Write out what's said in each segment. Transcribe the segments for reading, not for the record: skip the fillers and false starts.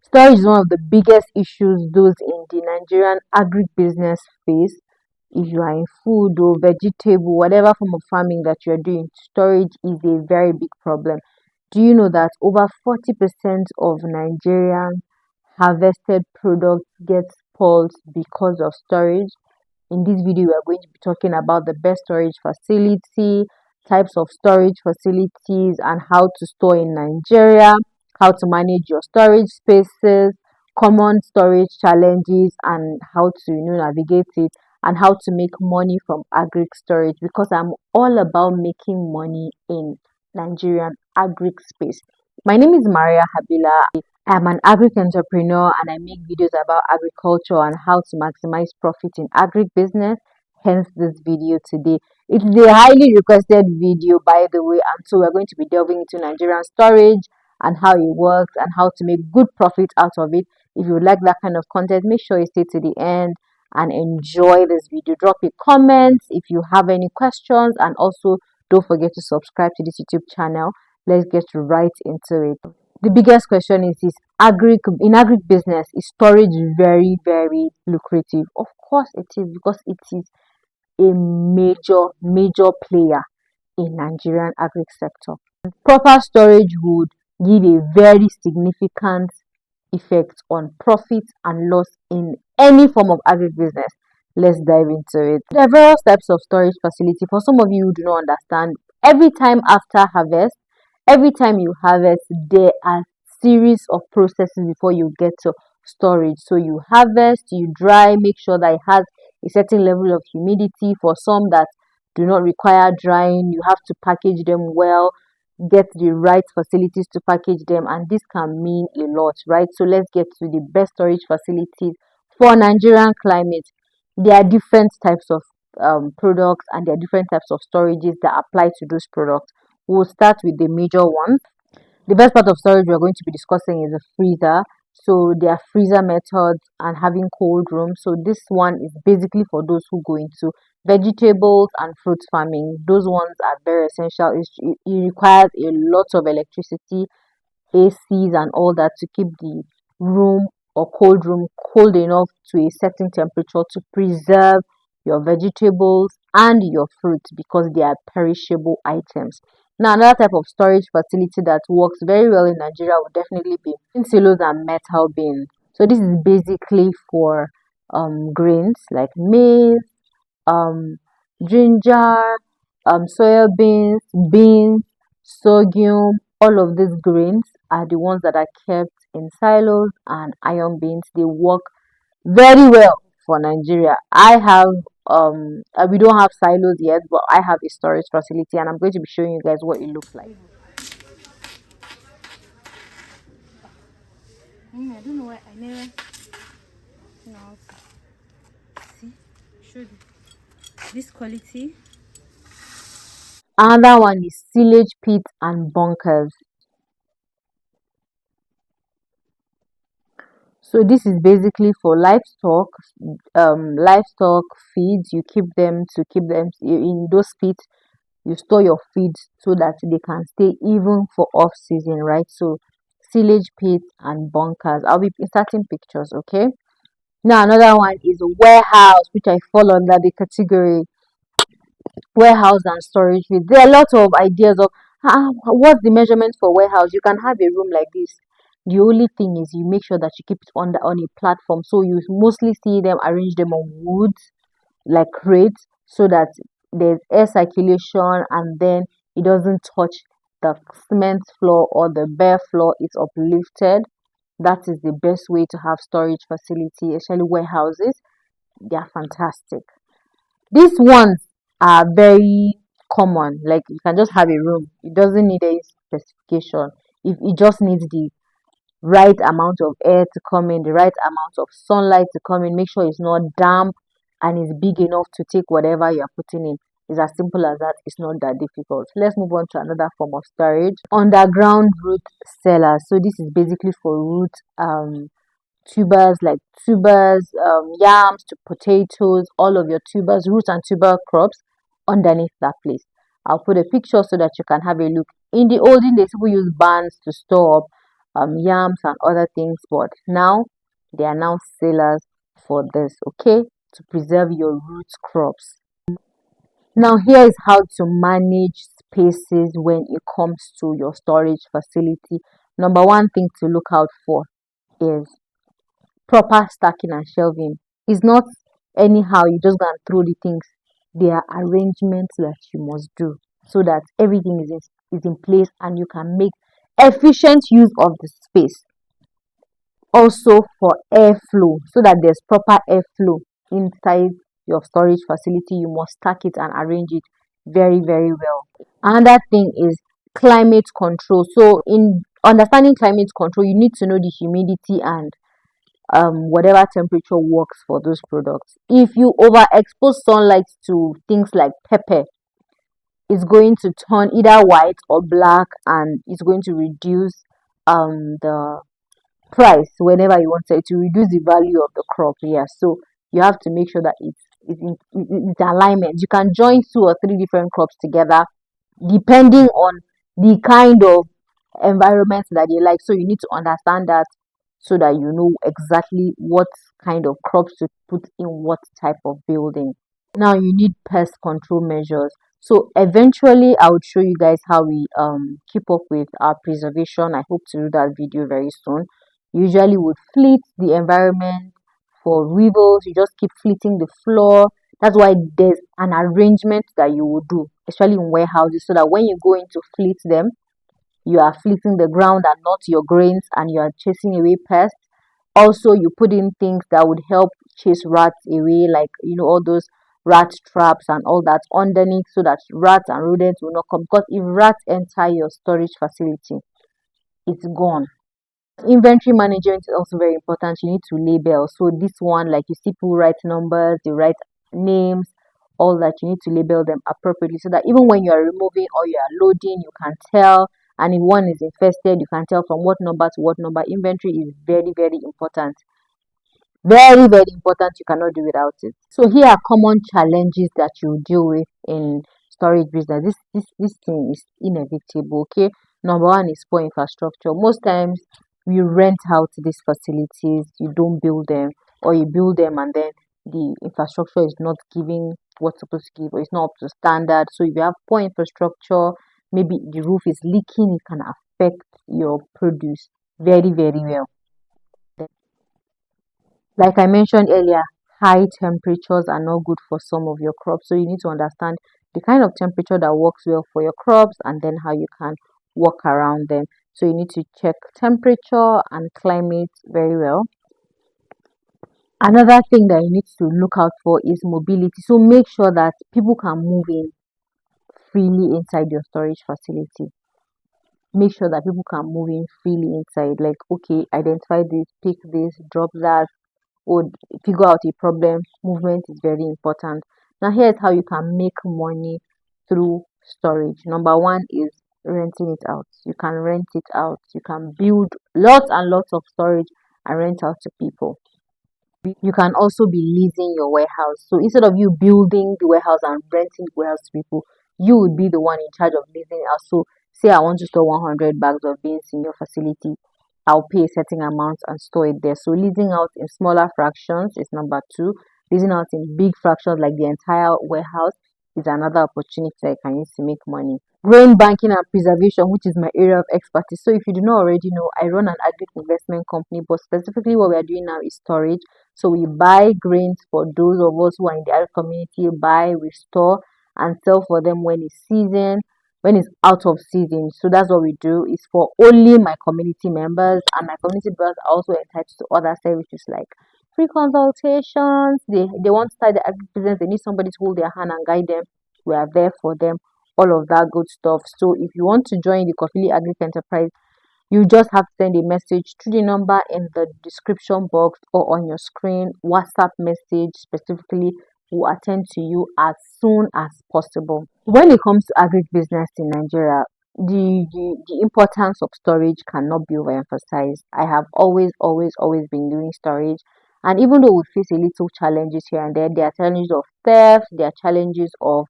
Storage is one of the biggest issues those in the Nigerian agribusiness face. If you are in food or vegetable, whatever form of farming that you're doing, storage is a very big problem. Do you know that over 40% of Nigerian harvested products get spoiled because of storage? In this video, we are going to be talking about the best storage facility, types of storage facilities, and how to store in Nigeria, how to manage your storage spaces, common storage challenges, and how to navigate it, and how to make money from agri storage. Because I'm all about making money in Nigerian agri space. My name is Maria Habila. I'm an agric entrepreneur and I make videos about agriculture and how to maximize profit in agric business. Hence this video today. It's a highly requested video, by the way, and so we're going to be delving into Nigerian storage and how it works and how to make good profit out of it. If you would like that kind of content, make sure you stay to the end and enjoy this video. Drop your comments if you have any questions, and also don't forget to subscribe to this YouTube channel. Let's get right into it. The biggest question is agri business, is storage very lucrative? Of course it is, because it is a major player in Nigerian agri sector. Proper storage would give a very significant effect on profit and loss in any form of agri business. Let's dive into it. There are various types of storage facility. For some of you who do not understand, every time after harvest, every time you harvest, there are series of processes before you get to storage. So you harvest, you dry, make sure that it has a certain level of humidity. For some that do not require drying, you have to package them well, get the right facilities to package them, and this can mean a lot, right? So let's get to the best storage facilities for Nigerian climate. There are different types of products, and there are different types of storages that apply to those products. We'll start with the major ones. The best part of storage we're going to be discussing is a freezer. So there are freezer methods and having cold room. So this one is basically for those who go into vegetables and fruit farming. Those ones are very essential. It requires a lot of electricity, ACs and all that, to keep the room or cold room cold enough to a certain temperature to preserve your vegetables and your fruits, because they are perishable items. Now, another type of storage facility that works very well in Nigeria would definitely be silos and metal bins. So this is basically for grains like maize, um, ginger, soya beans, sorghum. All of these grains are the ones that are kept in silos and iron bins. They work very well for Nigeria. We don't have silos yet, but I have a storage facility and I'm going to be showing you guys what it looks like. I don't know why I never know. See, show you this quality. Another one is silage pits and bunkers. So this is basically for livestock feeds. You keep them in those pits. You store your feeds so that they can stay even for off season, right? So silage pits and bunkers. I'll be inserting pictures, okay? Now another one is a warehouse, which I fall under the category warehouse and storage field. There are a lot of ideas of what's the measurement for warehouse. You can have a room like this. The only thing is you make sure that you keep it on a platform. So you mostly see them arrange them on wood, like crates, so that there's air circulation and then it doesn't touch the cement floor or the bare floor. It's uplifted. That is the best way to have storage facility, especially warehouses. They are fantastic. These ones are very common. Like you can just have a room. It doesn't need any specification. If it just needs the right amount of air to come in, the right amount of sunlight to come in, make sure it's not damp and it's big enough to take whatever you're putting in. It's as simple as that. It's not that difficult. Let's move on to another form of storage. Underground root cellars. So this is basically for root tubers, like tubers, yams to potatoes, all of your tubers, roots and tuber crops underneath that place. I'll put a picture so that you can have a look. In the olden days, people used barns to store up yams and other things, but now they are now sellers for this, okay, to preserve your root crops. Now, here is how to manage spaces when it comes to your storage facility. Number one thing to look out for is proper stacking and shelving. It's not anyhow you just go and throw the things. There are arrangements that you must do so that everything is in place and you can make efficient use of the space. Also for airflow, so that there's proper airflow inside your storage facility, you must stack it and arrange it very, very well. Another thing is climate control. So in understanding climate control, you need to know the humidity and whatever temperature works for those products. If you overexpose sunlight to things like pepper, it's going to turn either white or black, and it's going to reduce the price whenever you want to reduce the value of the crop. Yeah, so you have to make sure that it's alignment. You can join two or three different crops together depending on the kind of environment that they like. So you need to understand that so that you know exactly what kind of crops to put in what type of building. Now you need pest control measures. So eventually I would show you guys how we keep up with our preservation. I hope to do that video very soon. Usually would fleet the environment for weevils. You just keep fleeting the floor. That's why there's an arrangement that you will do, especially in warehouses, so that when you go in to fleet them, you are fleeting the ground and not your grains, and you are chasing away pests. Also, you put in things that would help chase rats away, like all those rat traps and all that underneath, so that rats and rodents will not come. Because if rats enter your storage facility, it's gone. Inventory management is also very important. You need to label. So this one, like you see people write numbers, they write names, all that. You need to label them appropriately so that even when you are removing or you are loading, you can tell. And if one is infested, you can tell from what number to what number. Inventory is very, very important. Very, very important. You cannot do without it. So here are common challenges that you deal with in storage business. This thing is inevitable. Okay. Number one is poor infrastructure. Most times we rent out these facilities, you don't build them, or you build them and then the infrastructure is not giving what's supposed to give, or it's not up to standard. So if you have poor infrastructure, maybe the roof is leaking, it can affect your produce very, very well. Like I mentioned earlier, high temperatures are not good for some of your crops. So you need to understand the kind of temperature that works well for your crops and then how you can work around them. So you need to check temperature and climate very well. Another thing that you need to look out for is mobility. So make sure that people can move in freely inside your storage facility. Make sure that people can move in freely inside. Like, okay, identify this, pick this, drop that, or figure out a problem. Movement is very important. Now here's how you can make money through storage. Number one is renting it out. You can rent it out. You can build lots and lots of storage and rent out to people. You can also be leasing your warehouse. So instead of you building the warehouse and renting the warehouse to people, you would be the one in charge of leasing it out. So say I want to store 100 bags of beans in your facility, I'll pay a certain amount and store it there. So leasing out in smaller fractions is number two. Leasing out in big fractions like the entire warehouse is another opportunity I can use to make money. Grain banking and preservation, which is my area of expertise. So if you do not already know, I run an agri investment company, but specifically what we are doing now is storage. So we buy grains for those of us who are in the agri community, buy, restore, and sell for them when it's season, when it's out of season. So that's what we do. It's for only my community members, and my community members are also entitled to other services like free consultations. They want to start the agri business, they need somebody to hold their hand and guide them. We are there for them, all of that good stuff. So if you want to join the Kofili Agri Enterprise, you just have to send a message to the number in the description box or on your screen. WhatsApp message specifically will attend to you as soon as possible. When it comes to agri business in Nigeria, the importance of storage cannot be overemphasized. I have always been doing storage, and even though we face a little challenges here and there are challenges of theft, there are challenges of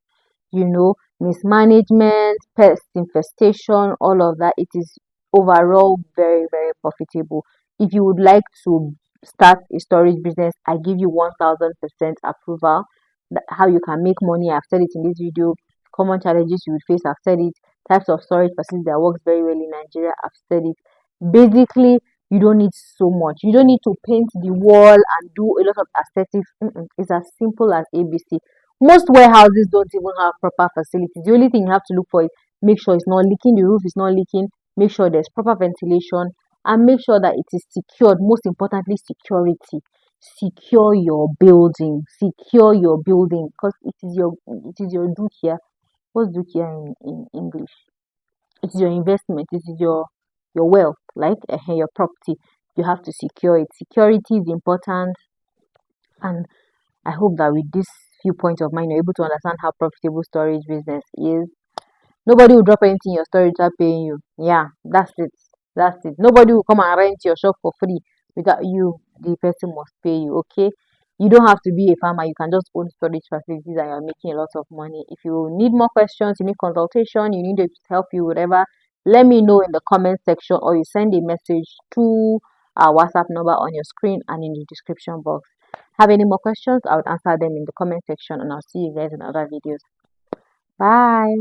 mismanagement, pest infestation, all of that. It is overall very, very profitable. If you would like to start a storage business, I give you 1000% approval. How you can make money, I've said it in this video. Common challenges you will face, I've said it. Types of storage facility that works very well in Nigeria, I've said it. Basically, you don't need so much. You don't need to paint the wall and do a lot of aesthetics. It's as simple as ABC. Most warehouses don't even have proper facilities. The only thing you have to look for is make sure it's not leaking, the roof is not leaking, make sure there's proper ventilation, and make sure that it is secured. Most importantly, security. Secure your building. Secure your building because it is your dukia. What's dukia in English? It is your investment. It is your wealth, like your property. You have to secure it. Security is important, and I hope that with this few points of mine, you're able to understand how profitable storage business is. Nobody will drop anything in your storage without paying you. Yeah, that's it. That's it. Nobody will come and rent your shop for free without you. The person must pay you. Okay. You don't have to be a farmer. You can just own storage facilities and you're making a lot of money. If you need more questions, you need consultation, you need us to help you, whatever, let me know in the comment section or you send a message to our WhatsApp number on your screen and in the description box. Have any more questions? I would answer them in the comment section and I'll see you guys in other videos. Bye.